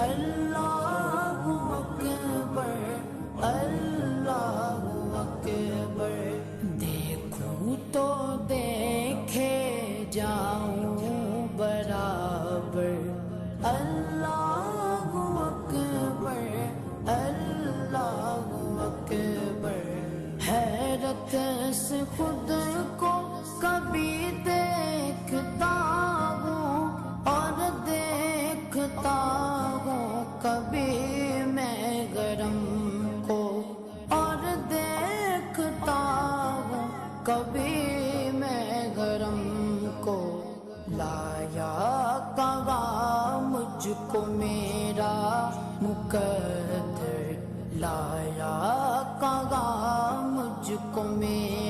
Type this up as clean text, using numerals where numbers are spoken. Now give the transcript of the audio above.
اللہ اکبر اللہ اکبر، دیکھوں تو دیکھے جاؤں برابر، اللہ اکبر اللہ اکبر، حیرت سے خود کو کبھی دیکھتا ہوں اور دیکھتا ہوں کبھی میں گرم کو، اور دیکھتا ہوں کبھی میں گرم کو، لایا کہاں مجھ کو میرا مقدر، لایا کہاں مجھ کو میرا